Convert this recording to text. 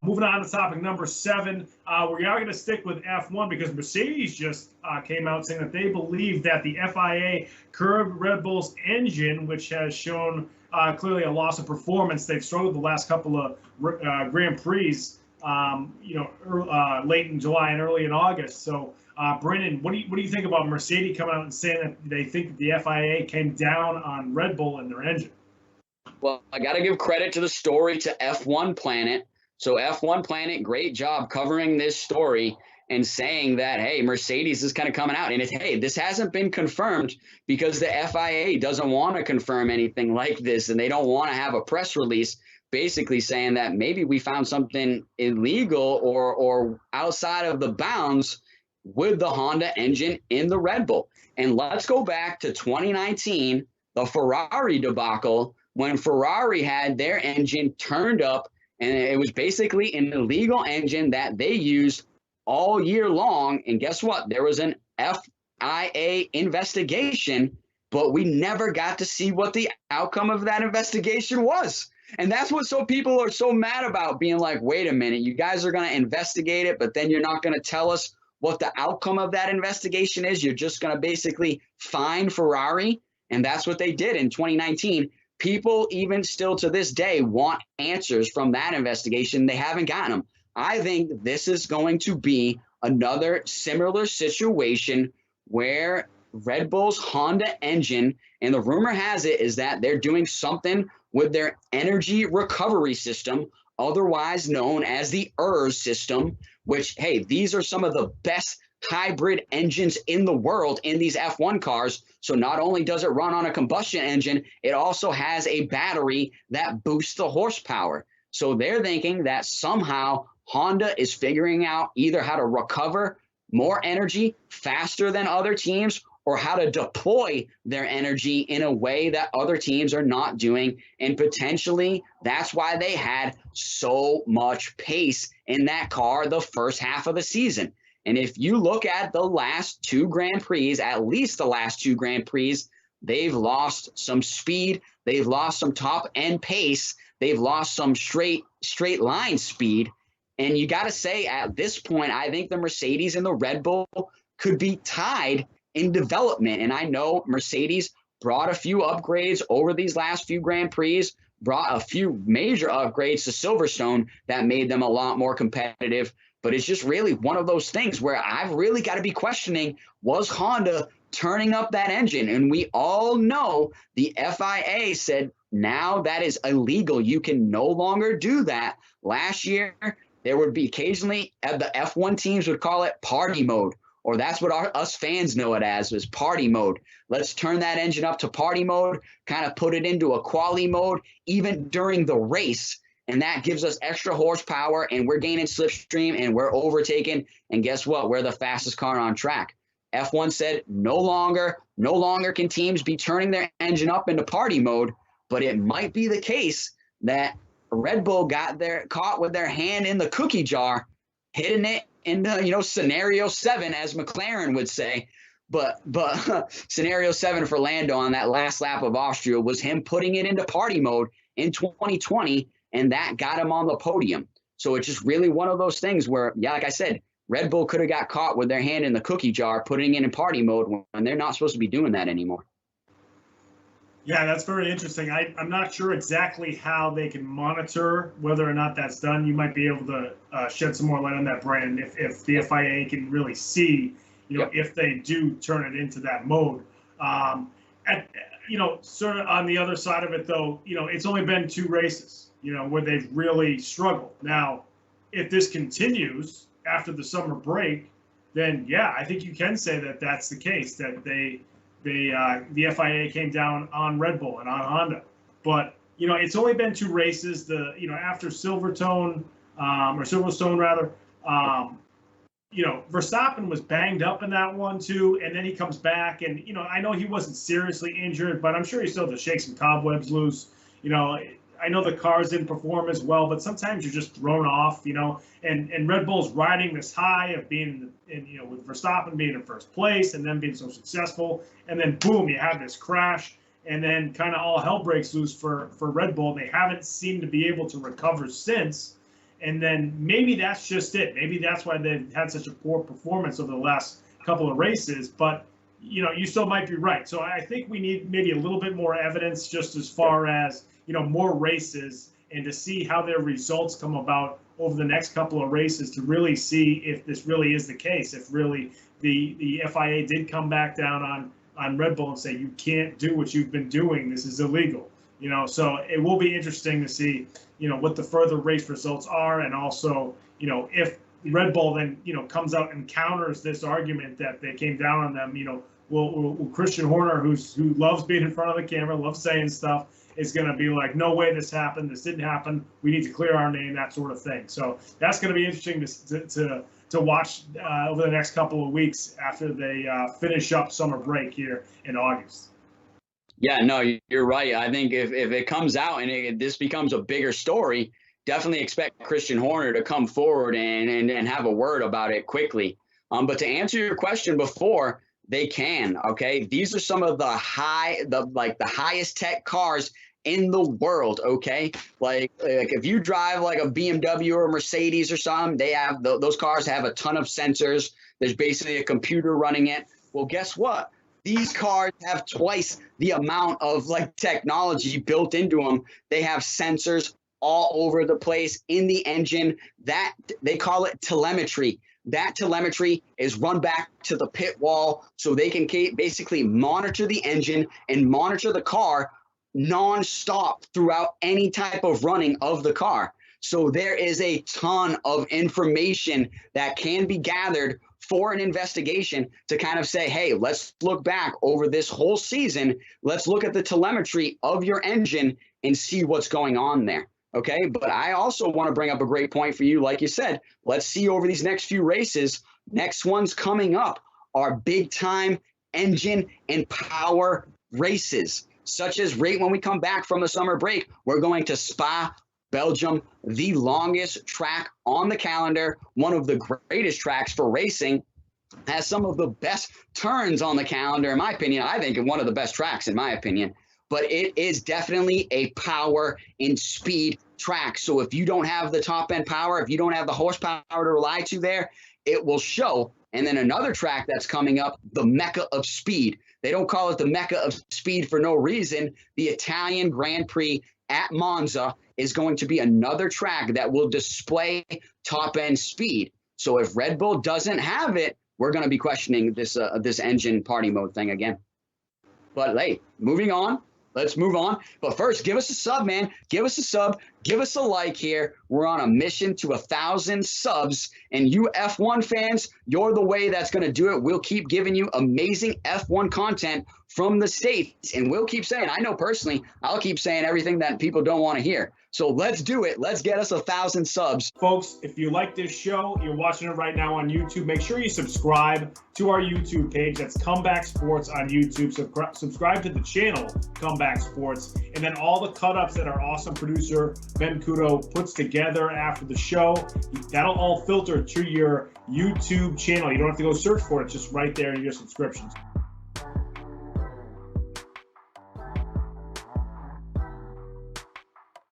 Moving on to topic number 7, we are going to stick with F1 because Mercedes just came out saying that they believe that the FIA curbed Red Bull's engine, which has shown clearly a loss of performance. They've struggled the last couple of Grand Prix, late in July and early in August. So, Brendan, what do you think about Mercedes coming out and saying that they think that the FIA came down on Red Bull and their engine? Well, I got to give credit to the story to F1 Planet. So F1 Planet, great job covering this story and saying that, hey, Mercedes is kind of coming out. And hey, this hasn't been confirmed because the FIA doesn't want to confirm anything like this. And they don't want to have a press release basically saying that maybe we found something illegal or outside of the bounds with the Honda engine in the Red Bull. And let's go back to 2019, the Ferrari debacle, when Ferrari had their engine turned up. And it was basically an illegal engine that they used all year long. And guess what? There was an FIA investigation, but we never got to see what the outcome of that investigation was. And that's what people are so mad about, being like, wait a minute, you guys are going to investigate it, but then you're not going to tell us what the outcome of that investigation is. You're just going to basically fine Ferrari. And that's what they did in 2019. People even still to this day want answers from that investigation. They haven't gotten them. I think this is going to be another similar situation where Red Bull's Honda engine, and the rumor has it is that they're doing something with their energy recovery system, otherwise known as the ERS system, which, hey, these are some of the best hybrid engines in the world in these F1 cars. So not only does it run on a combustion engine, it also has a battery that boosts the horsepower. So they're thinking that somehow Honda is figuring out either how to recover more energy faster than other teams or how to deploy their energy in a way that other teams are not doing. And potentially that's why they had so much pace in that car the first half of the season. And if you look at the last 2 Grand Prix, at least the last 2 Grand Prix, they've lost some speed. They've lost some top end pace. They've lost some straight line speed. And you got to say at this point, I think the Mercedes and the Red Bull could be tied in development. And I know Mercedes brought a few upgrades over these last few Grand Prix, brought a few major upgrades to Silverstone that made them a lot more competitive. But it's just really one of those things where I've really got to be questioning, was Honda turning up that engine? And we all know the FIA said now that is illegal. You can no longer do that. Last year, there would be occasionally the F1 teams would call it party mode, or that's what us fans know it as, was party mode. Let's turn that engine up to party mode, kind of put it into a quali mode, even during the race. And that gives us extra horsepower, and we're gaining slipstream, and we're overtaking. And guess what? We're the fastest car on track. F1 said no longer can teams be turning their engine up into party mode, but it might be the case that Red Bull got caught with their hand in the cookie jar, hitting it into, scenario 7, as McLaren would say. But scenario 7 for Lando on that last lap of Austria was him putting it into party mode in 2020. And that got him on the podium. So it's just really one of those things where, yeah, like I said, Red Bull could have got caught with their hand in the cookie jar, putting it in party mode when they're not supposed to be doing that anymore. Yeah, that's very interesting. I'm not sure exactly how they can monitor whether or not that's done. You might be able to shed some more light on that, Brian, if the FIA can really see, if they do turn it into that mode. Sort of on the other side of it, though, it's only been 2 races. Where they've really struggled. Now, if this continues after the summer break, then yeah, I think you can say that that's the case, that the FIA came down on Red Bull and on Honda. But it's only been 2 races. After Silverstone rather, Verstappen was banged up in that one too, and then he comes back, and I know he wasn't seriously injured, but I'm sure he still had to shake some cobwebs loose. I know the cars didn't perform as well, but sometimes you're just thrown off, and Red Bull's riding this high of being with Verstappen being in first place and then being so successful. And then boom, you have this crash, and then kind of all hell breaks loose for Red Bull. They haven't seemed to be able to recover since. And then maybe that's just it. Maybe that's why they've had such a poor performance over the last couple of races. But, you still might be right. So I think we need maybe a little bit more evidence just as far as, more races and to see how their results come about over the next couple of races to really see if this really is the case, if really the FIA did come back down on Red Bull and say, you can't do what you've been doing. This is illegal. So it will be interesting to see, what the further race results are. And also, if Red Bull then, comes out and counters this argument that they came down on them, will Christian Horner, who loves being in front of the camera, loves saying stuff, is going to be like, no way this happened. This didn't happen. We need to clear our name, that sort of thing. So that's going to be interesting to watch over the next couple of weeks after they finish up summer break here in August. Yeah, no, you're right. I think if it comes out and this becomes a bigger story, definitely expect Christian Horner to come forward and have a word about it quickly. But to answer your question before, they can. Okay, these are some of the highest tech cars in the world. Okay, like if you drive like a BMW or a Mercedes or something, they have those cars have a ton of sensors. There's basically a computer running it. Well, guess what? These cars have twice the amount of technology built into them. They have sensors all over the place in the engine. That they call it telemetry. That telemetry is run back to the pit wall so they can basically monitor the engine and monitor the car non-stop throughout any type of running of the car. So there is a ton of information that can be gathered for an investigation to kind of say, hey, let's look back over this whole season. Let's look at the telemetry of your engine and see what's going on there. Okay, but I also want to bring up a great point for you. Like you said, let's see over these next few races. Next ones coming up are big time engine and power races, such as right when we come back from the summer break, we're going to Spa, Belgium, the longest track on the calendar, one of the greatest tracks for racing, has some of the best turns on the calendar, in my opinion. I think one of the best tracks, in my opinion. But it is definitely a power and speed track. So if you don't have the top end power, if you don't have the horsepower to rely to there, it will show. And then another track that's coming up, the Mecca of Speed. They don't call it the Mecca of Speed for no reason. The Italian Grand Prix at Monza is going to be another track that will display top end speed. So if Red Bull doesn't have it, we're going to be questioning this engine party mode thing again. But hey, moving on. Let's move on. But first, give us a sub, man. Give us a sub. Give us a like here. We're on a mission to 1,000 subs. And you F1 fans, you're the way that's going to do it. We'll keep giving you amazing F1 content from the States. And we'll keep saying, I know personally, I'll keep saying everything that people don't want to hear. So let's do it. Let's get us 1,000 subs. Folks, if you like this show, you're watching it right now on YouTube, make sure you subscribe to our YouTube page. That's Comeback Sports on YouTube. Subscribe to the channel, Comeback Sports. And then all the cut-ups that our awesome producer, Ben Kudo, puts together after the show, that'll all filter to your YouTube channel. You don't have to go search for it. It's just right there in your subscriptions.